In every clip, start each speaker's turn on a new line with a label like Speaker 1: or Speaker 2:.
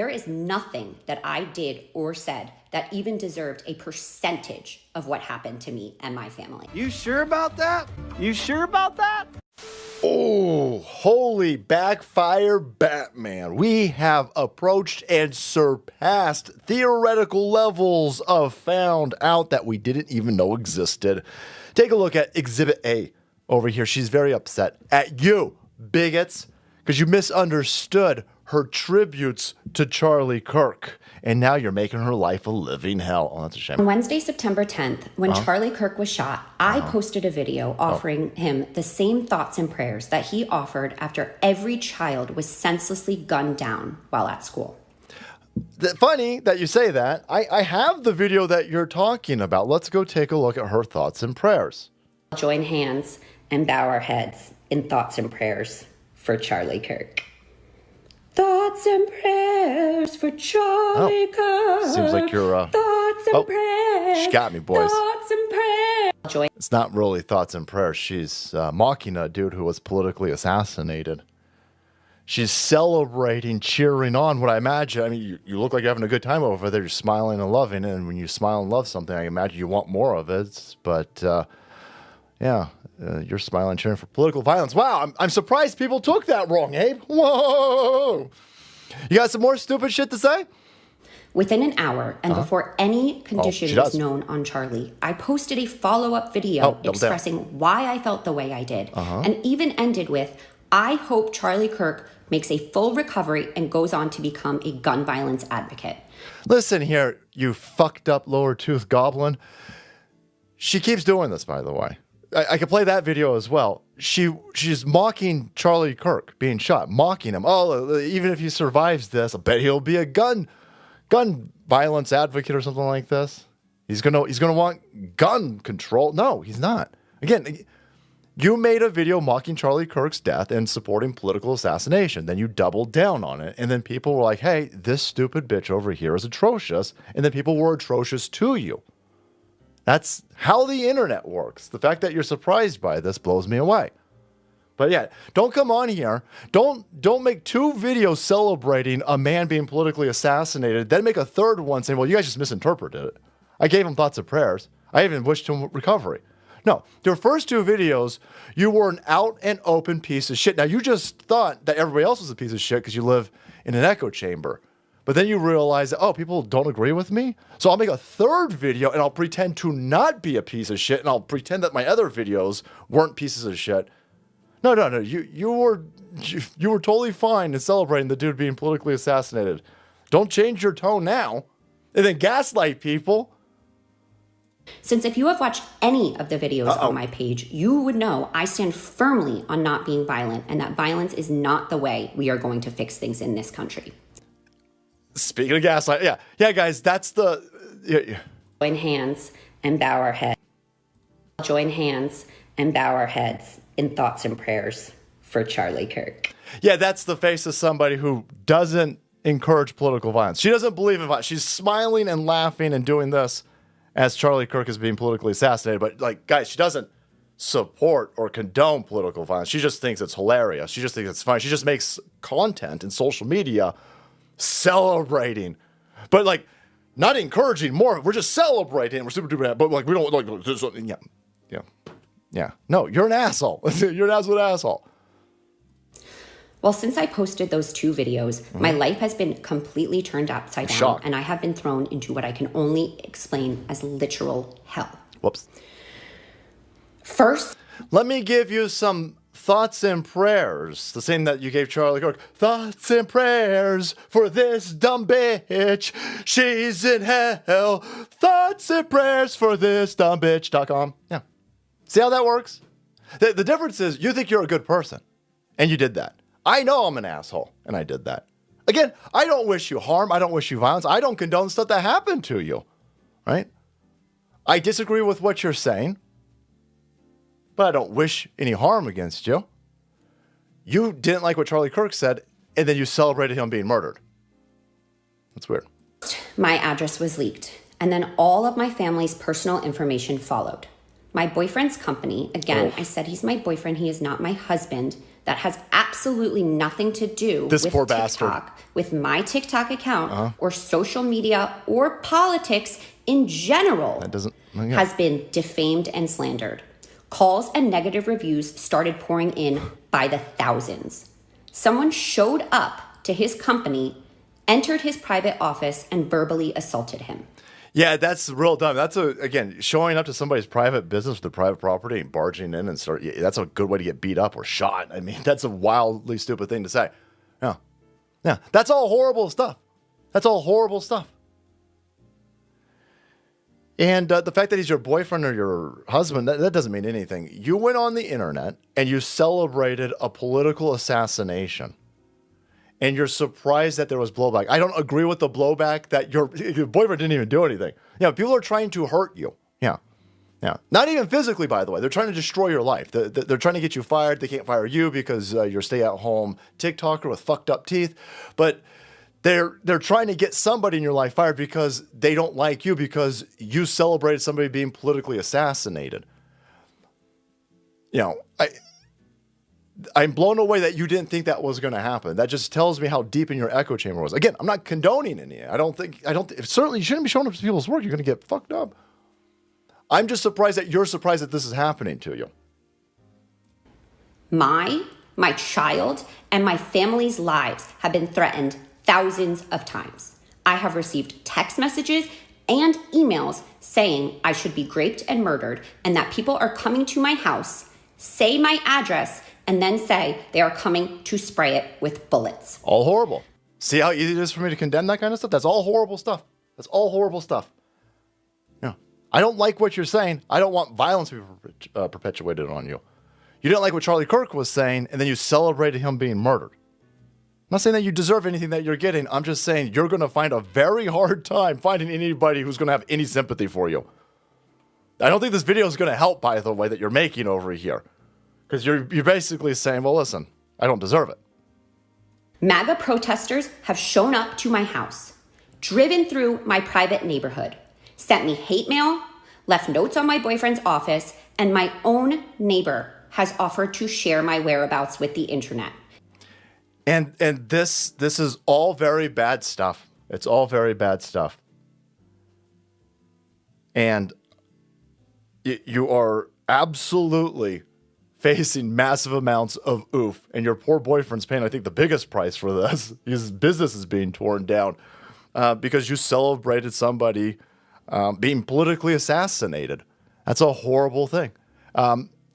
Speaker 1: There is nothing that I did or said that even deserved a percentage of what happened to me and my family.
Speaker 2: You sure about that? You sure about that?
Speaker 3: Oh, holy backfire Batman. We have approached and surpassed theoretical levels of found out that we didn't even know existed. Take a look at Exhibit A over here. She's very upset at you, bigots, because you misunderstood her tributes to Charlie Kirk. And now you're making her life a living hell. Oh, that's a shame.
Speaker 1: On Wednesday, September 10th, when Charlie Kirk was shot, I posted a video offering him the same thoughts and prayers that he offered after every child was senselessly gunned down while at school.
Speaker 3: Funny that you say that. I have the video that you're talking about. Let's go take a look at her thoughts and prayers.
Speaker 1: Join hands and bow our heads in thoughts and prayers for Charlie Kirk. Thoughts and prayers for Charlie Kirk.
Speaker 3: Seems like you're
Speaker 1: thoughts and prayers.
Speaker 3: She got me, boys.
Speaker 1: Thoughts and prayers.
Speaker 3: It's not really thoughts and prayers. She's mocking a dude who was politically assassinated. She's celebrating, cheering on what I imagine. I mean, you look like you're having a good time over there. You're smiling and loving it. And when you smile and love something, I imagine you want more of it. But you're smiling, cheering for political violence. Wow, I'm surprised people took that wrong, Abe. Whoa. You got some more stupid shit to say?
Speaker 1: Within an hour, and before any condition was known on Charlie, I posted a follow-up video expressing why I felt the way I did, and even ended with, I hope Charlie Kirk makes a full recovery and goes on to become a gun violence advocate.
Speaker 3: Listen here, you fucked up lower tooth goblin. She keeps doing this, by the way. I could play that video as well. She's mocking Charlie Kirk being shot, mocking him. Oh, even if he survives this, I bet he'll be a gun violence advocate or something like this. He's gonna want gun control. No, he's not. Again, you made a video mocking Charlie Kirk's death and supporting political assassination. Then you doubled down on it, and then people were like, "Hey, this stupid bitch over here is atrocious," and then people were atrocious to you. That's how the internet works. The fact that you're surprised by this blows me away. But yeah, don't come on here. Don't make two videos celebrating a man being politically assassinated, then make a third one saying, well, you guys just misinterpreted it. I gave him thoughts of prayers. I even wished him recovery. No, your first two videos, you were an out and open piece of shit. Now, you just thought that everybody else was a piece of shit because you live in an echo chamber. But then you realize that, oh, people don't agree with me? So I'll make a third video and I'll pretend to not be a piece of shit and I'll pretend that my other videos weren't pieces of shit. No. You were totally fine in celebrating the dude being politically assassinated. Don't change your tone now and then gaslight people.
Speaker 1: Since if you have watched any of the videos on my page, you would know I stand firmly on not being violent and that violence is not the way we are going to fix things in this country.
Speaker 3: Speaking of gaslight, yeah, guys, that's the...
Speaker 1: Join hands and bow our heads. Join hands and bow our heads in thoughts and prayers for Charlie Kirk.
Speaker 3: Yeah, that's the face of somebody who doesn't encourage political violence. She doesn't believe in violence. She's smiling and laughing and doing this as Charlie Kirk is being politically assassinated. But, like, guys, she doesn't support or condone political violence. She just thinks it's hilarious. She just thinks it's funny. She just makes content in social media celebrating, but like not encouraging more. We're just celebrating. We're super duper, but like we don't like this. Yeah. No, you're an asshole. You're an absolute asshole.
Speaker 1: Well, since I posted those two videos, my life has been completely turned upside down, and I have been thrown into what I can only explain as literal hell.
Speaker 3: Whoops.
Speaker 1: First,
Speaker 3: let me give you some thoughts and prayers, the same that you gave Charlie Kirk. Thoughts and prayers for this dumb bitch. She's in hell. Thoughts and prayers for this dumb bitch.com. Yeah. See how that works? The difference is you think you're a good person, and you did that. I know I'm an asshole, and I did that. Again, I don't wish you harm. I don't wish you violence. I don't condone stuff that happened to you, right? I disagree with what you're saying, but I don't wish any harm against you. You didn't like what Charlie Kirk said, and then you celebrated him being murdered. That's weird.
Speaker 1: My address was leaked, and then all of my family's personal information followed. My boyfriend's company, again, I said he's my boyfriend, he is not my husband, that has absolutely nothing to do with
Speaker 3: poor
Speaker 1: TikTok,
Speaker 3: bastard.
Speaker 1: with my TikTok account, or social media, or politics in general, has been defamed and slandered. Calls and negative reviews started pouring in by the thousands. Someone showed up to his company, entered his private office, and verbally assaulted him.
Speaker 3: Yeah, that's real dumb. That's again, showing up to somebody's private business with their private property and barging in and that's a good way to get beat up or shot. I mean, that's a wildly stupid thing to say. Yeah. Yeah. That's all horrible stuff. That's all horrible stuff. And the fact that he's your boyfriend or your husband, that doesn't mean anything. You went on the internet and you celebrated a political assassination. And you're surprised that there was blowback. I don't agree with the blowback that your boyfriend didn't even do anything. Yeah, people are trying to hurt you. Yeah. Yeah. Not even physically, by the way. They're trying to destroy your life. They're trying to get you fired. They can't fire you because you're stay-at-home TikToker with fucked up teeth. But they're trying to get somebody in your life fired because they don't like you because you celebrated somebody being politically assassinated. You know, I'm blown away that you didn't think that was going to happen. That just tells me how deep in your echo chamber was. Again, I'm not condoning any. Certainly you shouldn't be showing up to people's work. You're going to get fucked up. I'm just surprised that you're surprised that this is happening to you.
Speaker 1: My child, and my family's lives have been threatened thousands of times. I have received text messages and emails saying I should be raped and murdered and that people are coming to my house, say my address, and then say they are coming to spray it with bullets.
Speaker 3: All horrible. See how easy it is for me to condemn that kind of stuff? That's all horrible stuff. That's all horrible stuff. Yeah. I don't like what you're saying. I don't want violence to be perpetuated on you. You didn't like what Charlie Kirk was saying, and then you celebrated him being murdered. I'm not saying that you deserve anything that you're getting. I'm just saying you're going to find a very hard time finding anybody who's going to have any sympathy for you. I don't think this video is going to help, by the way, that you're making over here. Because you're basically saying, well, listen, I don't deserve it.
Speaker 1: MAGA protesters have shown up to my house, driven through my private neighborhood, sent me hate mail, left notes on my boyfriend's office, and my own neighbor has offered to share my whereabouts with the internet.
Speaker 3: And this is all very bad stuff. It's all very bad stuff. And you are absolutely facing massive amounts of oof. And your poor boyfriend's paying, I think, the biggest price for this. His business is being torn down because you celebrated somebody being politically assassinated. That's a horrible thing.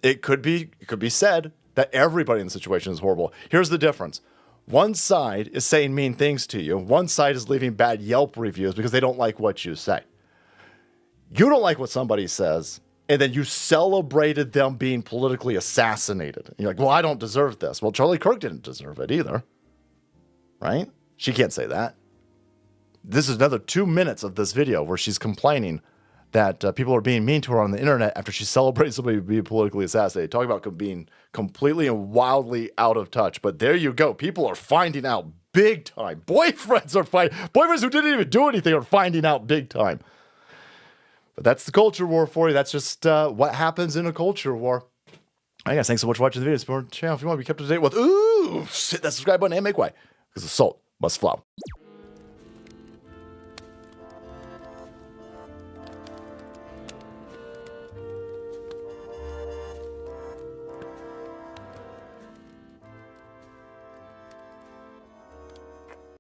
Speaker 3: It could be said that everybody in the situation is horrible. Here's the difference. One side is saying mean things to you. One side is leaving bad Yelp reviews because they don't like what you say. You don't like what somebody says, and then you celebrated them being politically assassinated. And you're like, well, I don't deserve this. Well, Charlie Kirk didn't deserve it either. Right? She can't say that. This is another 2 minutes of this video where she's complaining that people are being mean to her on the internet after she celebrates somebody being politically assassinated. Talk about being completely and wildly out of touch. But there you go. People are finding out big time. Boyfriends who didn't even do anything are finding out big time. But that's the culture war for you. That's just what happens in a culture war. All right, guys, thanks so much for watching the video. Support the channel if you want to be kept up to date with, hit that subscribe button and make way, because the salt must flow.